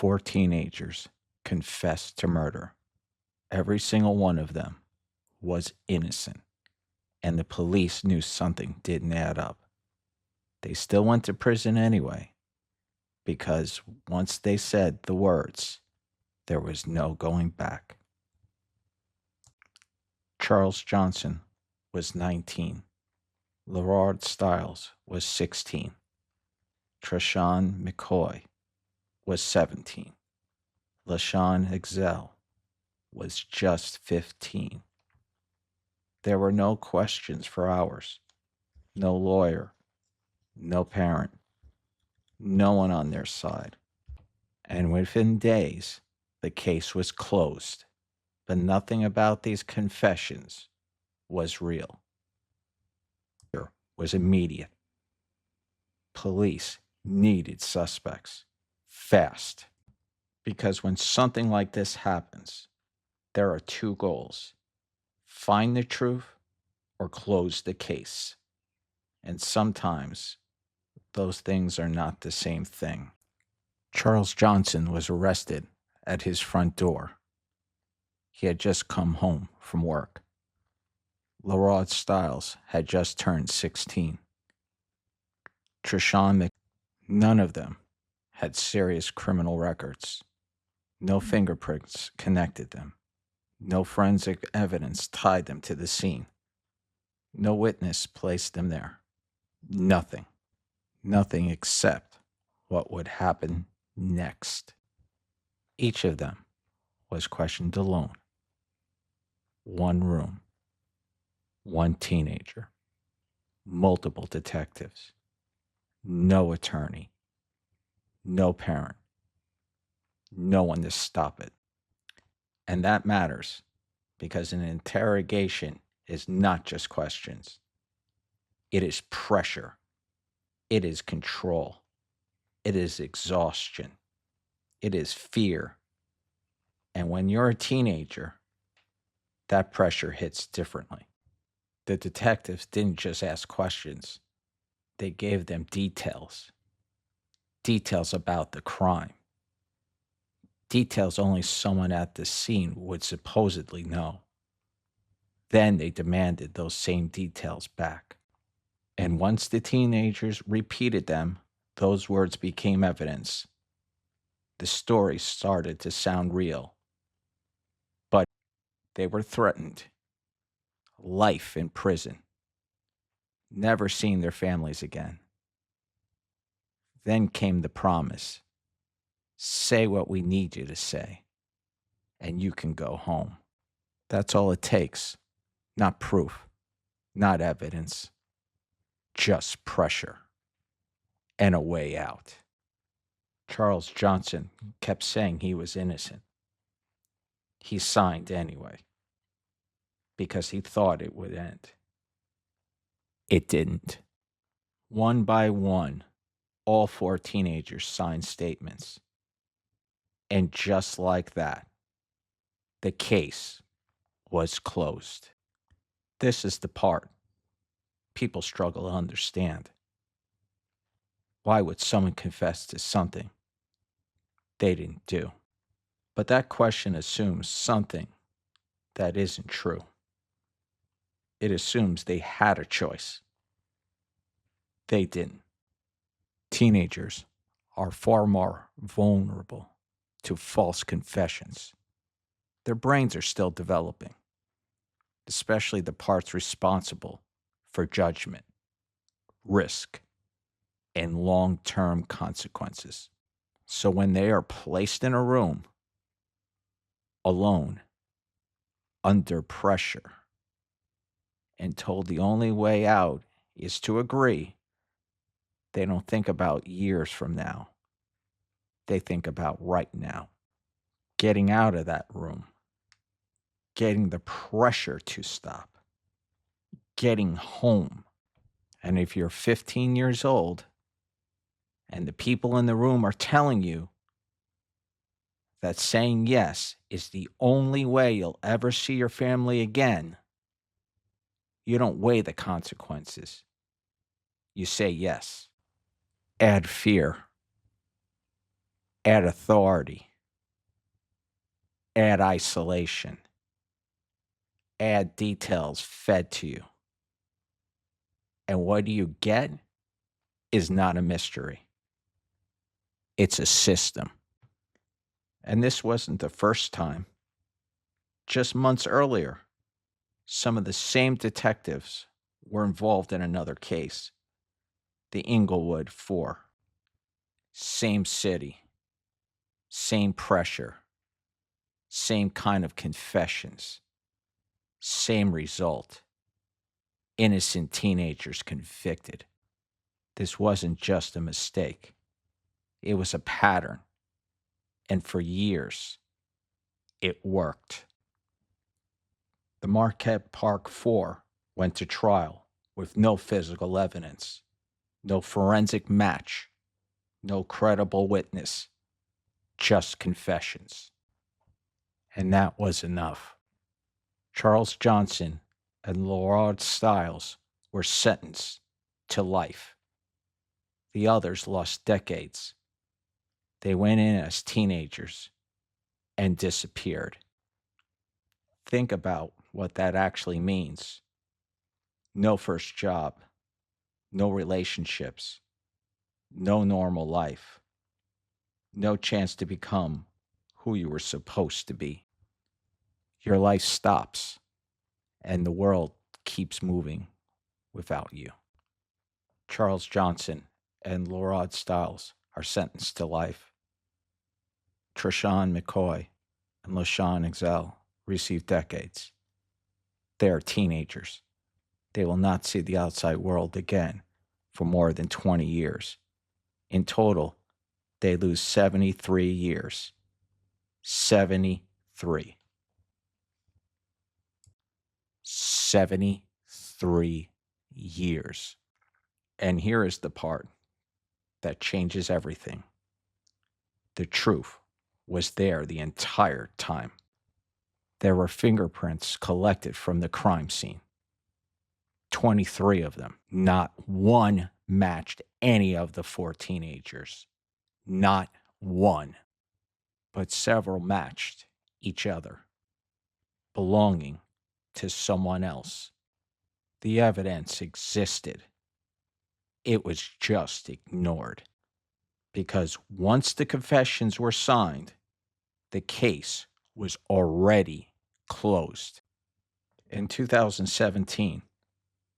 4 teenagers confessed to murder. Every single one of them was innocent, and the police knew something didn't add up. They still went to prison anyway, because once they said the words, there was no going back. Charles Johnson was 19. Lerard Stiles was 16. Treshawn McCoy was 17. LaShawn Excel was just 15. There were no questions for hours, no lawyer, no parent, no one on their side. And within days, the case was closed. But nothing about these confessions was real. It was immediate. Police needed suspects fast. Because when something like this happens, there are two goals: find the truth or close the case. And sometimes those things are not the same thing. Charles Johnson was arrested at his front door. He had just come home from work. Lerard Stiles had just turned 16. None of them had serious criminal records. No fingerprints connected them. No forensic evidence tied them to the scene. No witness placed them there. Nothing. Nothing except what would happen next. Each of them was questioned alone. One room. One teenager. Multiple detectives. No attorney. No parent. No one to stop it. And that matters because an interrogation is not just questions. It is pressure. It is control. It is exhaustion. It is fear. And when you're a teenager, that pressure hits differently. The detectives didn't just ask questions. They gave them details. Details about the crime. Details only someone at the scene would supposedly know. Then they demanded those same details back. And once the teenagers repeated them, those words became evidence. The story started to sound real. But they were threatened. Life in prison. Never seeing their families again. Then came the promise. Say what we need you to say, and you can go home. That's all it takes. Not proof, not evidence, just pressure and a way out. Charles Johnson kept saying he was innocent. He signed anyway, because he thought it would end. It didn't. One by one, all 4 teenagers signed statements. And just like that, the case was closed. This is the part people struggle to understand. Why would someone confess to something they didn't do? But that question assumes something that isn't true. It assumes they had a choice. They didn't. Teenagers are far more vulnerable to false confessions. Their brains are still developing, especially the parts responsible for judgment, risk, and long-term consequences. So when they are placed in a room, alone, under pressure, and told the only way out is to agree, they don't think about years from now. They think about right now. Getting out of that room. Getting the pressure to stop. Getting home. And if you're 15 years old and the people in the room are telling you that saying yes is the only way you'll ever see your family again, you don't weigh the consequences. You say yes. Add fear. add authority, add isolation, add details fed to you. And what do you get is not a mystery. It's a system. And this wasn't the first time. Just months earlier, some of the same detectives were involved in another case, the Inglewood Four. Same city, same pressure, same kind of confessions, same result. Innocent teenagers convicted. This wasn't just a mistake. It was a pattern. And for years, it worked. The Marquette Park Four went to trial with no physical evidence, no forensic match, no credible witness, just confessions. And that was enough. Charles Johnson and Laurent Stiles were sentenced to life. The others lost decades. They went in as teenagers and disappeared. Think about what that actually means. No first job, no relationships, no normal life, no chance to become who you were supposed to be. Your life stops, and the world keeps moving without you. Charles Johnson and Laurent Stiles are sentenced to life. Trishawn McCoy and LaShawn Exel receive decades. They are teenagers. They will not see the outside world again for more than 20 years. In total, they lose 73 years. 73. 73 years. And here is the part that changes everything. The truth was there the entire time. There were fingerprints collected from the crime scene. 23 of them. Not one matched any of the four teenagers. Not one. But several matched each other, belonging to someone else. The evidence existed. It was just ignored. Because once the confessions were signed, the case was already closed. In 2017,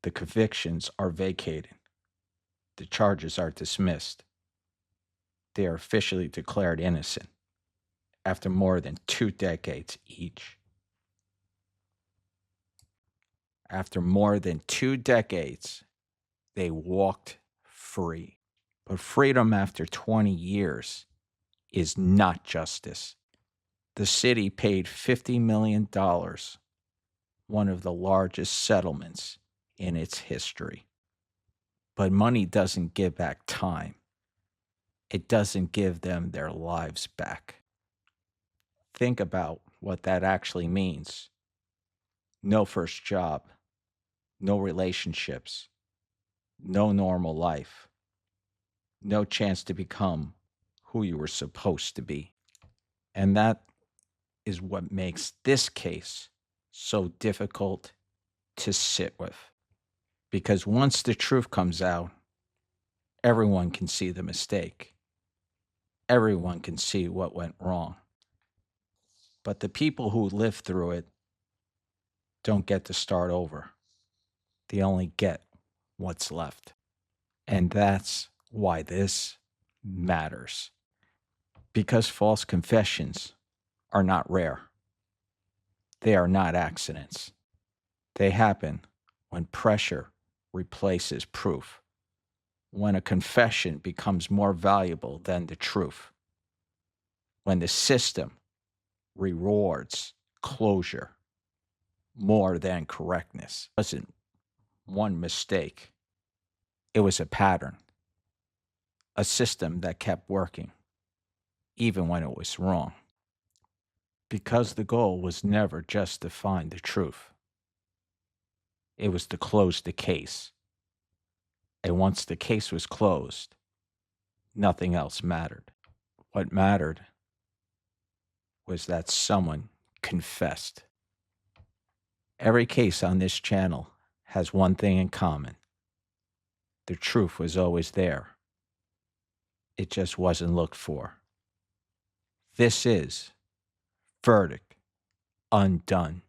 the convictions are vacated. The charges are dismissed. They are officially declared innocent after more than 2 decades each. After more than 2 decades, they walked free. But freedom after 20 years is not justice. The city paid $50 million, one of the largest settlements in its history. But money doesn't give back time. It doesn't give them their lives back. Think about what that actually means. No first job, no relationships, no normal life, no chance to become who you were supposed to be. And that is what makes this case so difficult to sit with. Because once the truth comes out, everyone can see the mistake. Everyone can see what went wrong. But the people who lived through it don't get to start over. They only get what's left. And that's why this matters. Because false confessions are not rare. They are not accidents. They happen when pressure replaces proof, when a confession becomes more valuable than the truth, when the system rewards closure more than correctness. It wasn't one mistake. It was a pattern, a system that kept working, even when it was wrong. Because the goal was never just to find the truth. It was to close the case. And once the case was closed, nothing else mattered. What mattered was that someone confessed. Every case on this channel has one thing in common. The truth was always there. It just wasn't looked for. This is Verdict Undone.